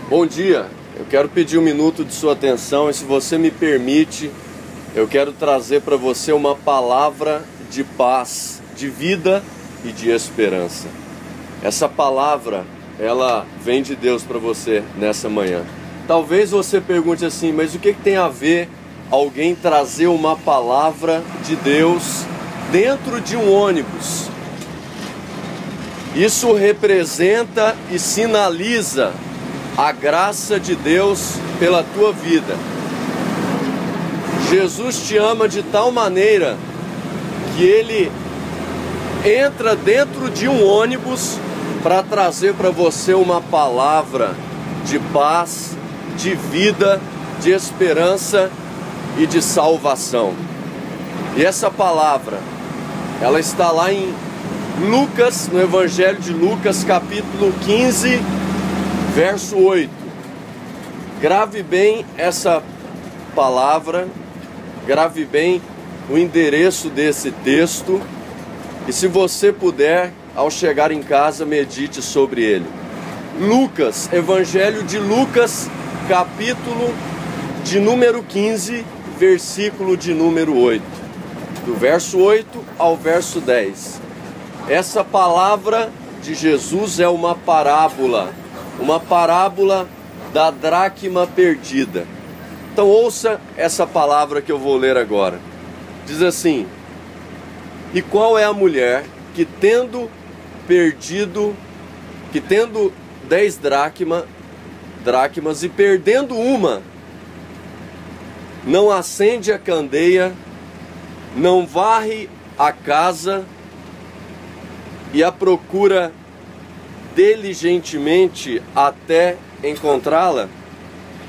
Bom dia, eu quero pedir um minuto de sua atenção e, se você me permite, eu quero trazer para você uma palavra de paz, de vida e de esperança. Essa palavra, ela vem de Deus para você nessa manhã. Talvez você pergunte assim, mas o que tem a ver alguém trazer uma palavra de Deus dentro de um ônibus? Isso representa e sinaliza a graça de Deus pela tua vida. Jesus te ama de tal maneira que Ele entra dentro de um ônibus para trazer para você uma palavra de paz, de vida, de esperança e de salvação. E essa palavra, ela está lá em Lucas, no Evangelho de Lucas, capítulo 15, verso 8. Grave bem essa palavra, grave bem o endereço desse texto, e se você puder, ao chegar em casa, medite sobre ele. Lucas, Evangelho de Lucas, capítulo de número 15, versículo de número 8. Do verso 8 ao verso 10. Essa palavra de Jesus é uma parábola da dracma perdida. Então ouça essa palavra que eu vou ler agora. Diz assim: e qual é a mulher que tendo 10 dracmas e perdendo uma, não acende a candeia, não varre a casa e a procura diligentemente até encontrá-la?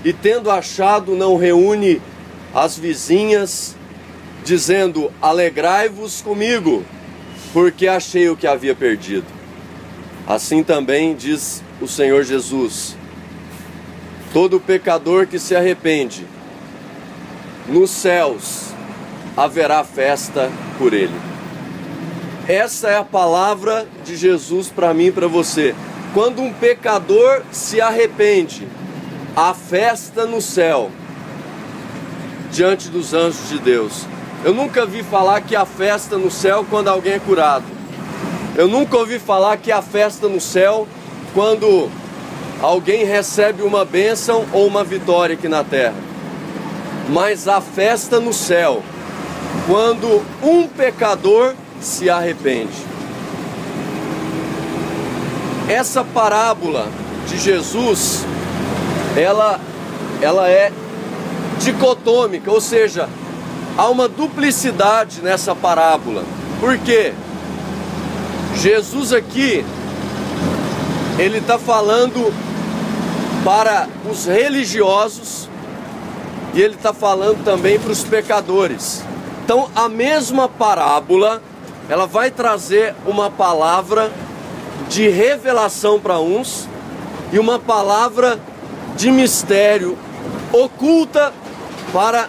E tendo achado, não reúne as vizinhas, dizendo: alegrai-vos comigo, porque achei o que havia perdido. Assim também diz o Senhor Jesus: todo pecador que se arrepende, nos céus haverá festa por ele. Essa é a palavra de Jesus para mim e para você. Quando um pecador se arrepende, há festa no céu, diante dos anjos de Deus. Eu nunca vi falar que há festa no céu quando alguém é curado. Eu nunca ouvi falar que há festa no céu quando alguém recebe uma bênção ou uma vitória aqui na terra. Mas há festa no céu quando um pecador se arrepende. Essa parábola de Jesus, ela é dicotômica, ou seja, há uma duplicidade nessa parábola. Por quê? Jesus aqui, ele está falando para os religiosos e ele está falando também para os pecadores. Então, a mesma parábola, ela vai trazer uma palavra de revelação para uns e uma palavra de mistério oculta para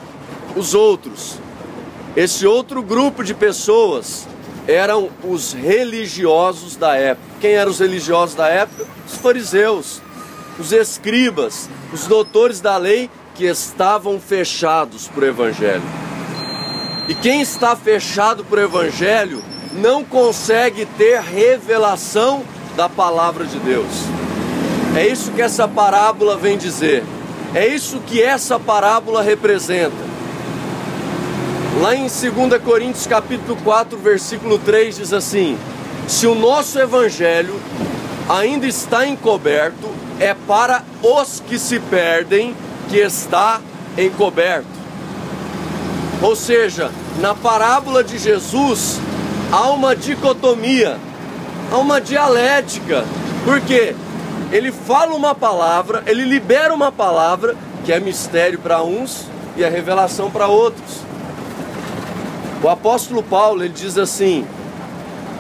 os outros. Esse outro grupo de pessoas eram os religiosos da época. Quem eram os religiosos da época? Os fariseus, os escribas, os doutores da lei que estavam fechados para o Evangelho. E quem está fechado para o Evangelho não consegue ter revelação da palavra de Deus. É isso que essa parábola vem dizer. É isso que essa parábola representa. Lá em 2 Coríntios capítulo 4, versículo 3 diz assim: se o nosso Evangelho ainda está encoberto, é para os que se perdem que está encoberto. Ou seja, na parábola de Jesus há uma dicotomia, há uma dialética. Por quê? Ele fala uma palavra, ele libera uma palavra que é mistério para uns e é revelação para outros. O apóstolo Paulo, ele diz assim: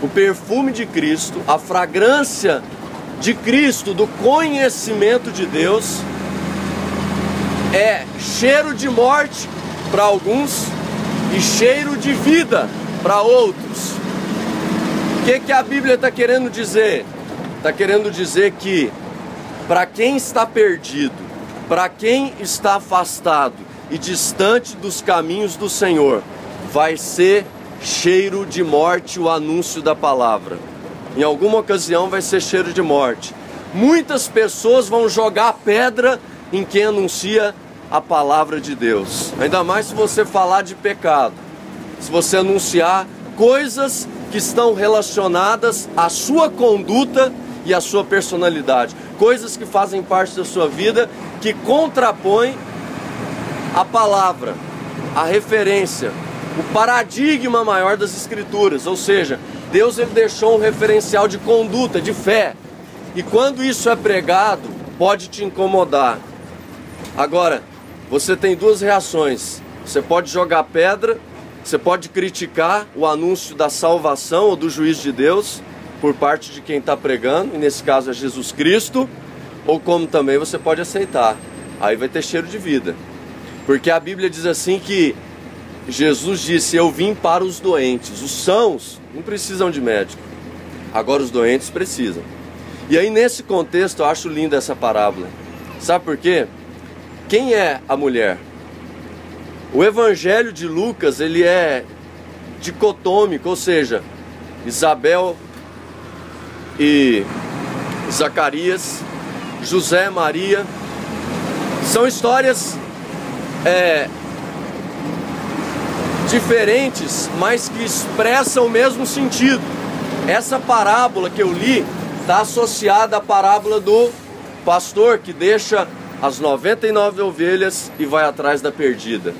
o perfume de Cristo, a fragrância de Cristo, do conhecimento de Deus, é cheiro de morte para alguns e cheiro de vida para outros. O que a Bíblia está querendo dizer? Está querendo dizer que para quem está perdido, para quem está afastado e distante dos caminhos do Senhor, vai ser cheiro de morte o anúncio da palavra. Em alguma ocasião vai ser cheiro de morte. Muitas pessoas vão jogar pedra em quem anuncia a palavra de Deus. Ainda mais se você falar de pecado. Se você anunciar coisas que estão relacionadas à sua conduta e à sua personalidade. Coisas que fazem parte da sua vida, que contrapõem a palavra, a referência, o paradigma maior das Escrituras. Ou seja, Deus ele deixou um referencial de conduta, de fé. E quando isso é pregado, pode te incomodar. Agora, você tem duas reações. Você pode jogar pedra, você pode criticar o anúncio da salvação ou do juízo de Deus por parte de quem está pregando, e nesse caso é Jesus Cristo, ou como também você pode aceitar. Aí vai ter cheiro de vida. Porque a Bíblia diz assim que Jesus disse: eu vim para os doentes. Os sãos não precisam de médico. Agora os doentes precisam. E aí nesse contexto eu acho linda essa parábola. Sabe por quê? Quem é a mulher? O Evangelho de Lucas, ele é dicotômico, ou seja, Isabel e Zacarias, José e Maria, são histórias diferentes, mas que expressam o mesmo sentido. Essa parábola que eu li está associada à parábola do pastor que deixa as 99 ovelhas e vai atrás da perdida.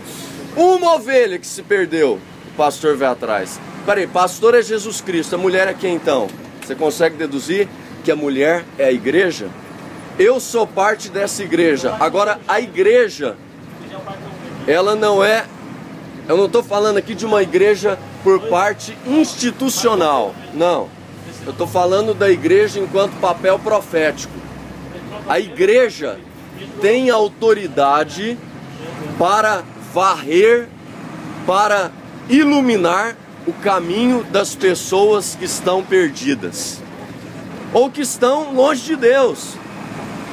Uma ovelha que se perdeu, o pastor vai atrás. Peraí, pastor é Jesus Cristo, a mulher é quem então? Você consegue deduzir que a mulher é a igreja? Eu sou parte dessa igreja. Agora, a igreja, ela não é... Eu não estou falando aqui de uma igreja por parte institucional, não. Eu estou falando da igreja enquanto papel profético. A igreja tem autoridade para varrer, para iluminar o caminho das pessoas que estão perdidas ou que estão longe de Deus.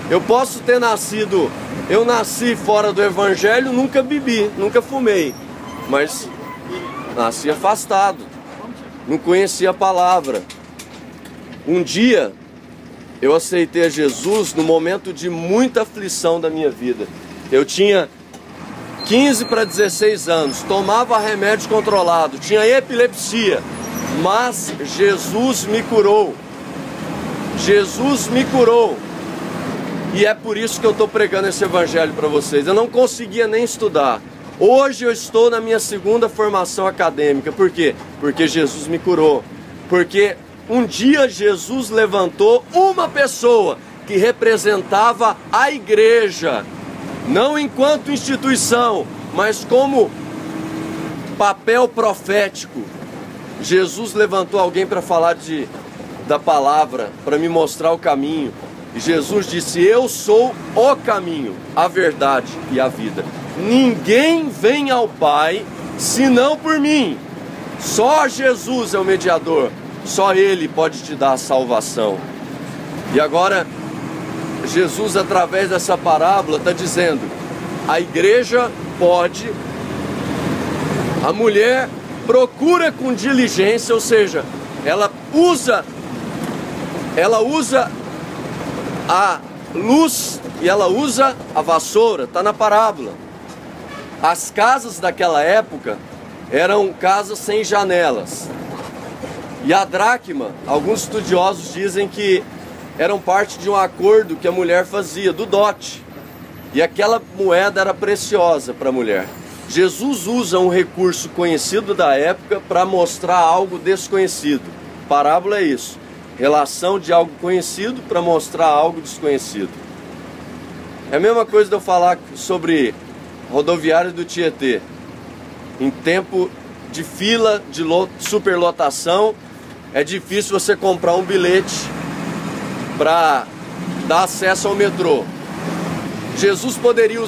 Eu posso ter nascido, eu nasci fora do Evangelho, nunca bebi, nunca fumei, mas nasci afastado, não conhecia a palavra. Um dia eu aceitei a Jesus no momento de muita aflição da minha vida. Eu tinha 15 para 16 anos, tomava remédio controlado, tinha epilepsia, mas Jesus me curou. Jesus me curou. E é por isso que eu estou pregando esse evangelho para vocês. Eu não conseguia nem estudar. Hoje eu estou na minha segunda formação acadêmica. Por quê? Porque Jesus me curou. Porque um dia Jesus levantou uma pessoa que representava a igreja, não enquanto instituição, mas como papel profético. Jesus levantou alguém para falar da palavra, para me mostrar o caminho. E Jesus disse: eu sou o caminho, a verdade e a vida. Ninguém vem ao Pai senão por mim. Só Jesus é o mediador. Só Ele pode te dar a salvação. E agora, Jesus, através dessa parábola, está dizendo: a igreja pode, a mulher procura com diligência, ou seja, ela usa a luz e ela usa a vassoura, está na parábola. As casas daquela época eram casas sem janelas. E a dracma, alguns estudiosos dizem que eram parte de um acordo que a mulher fazia, do dote. E aquela moeda era preciosa para a mulher. Jesus usa um recurso conhecido da época para mostrar algo desconhecido. Parábola é isso. Relação de algo conhecido para mostrar algo desconhecido. É a mesma coisa de eu falar sobre rodoviária do Tietê. Em tempo de fila, de superlotação, é difícil você comprar um bilhete para dar acesso ao metrô. Jesus poderia usar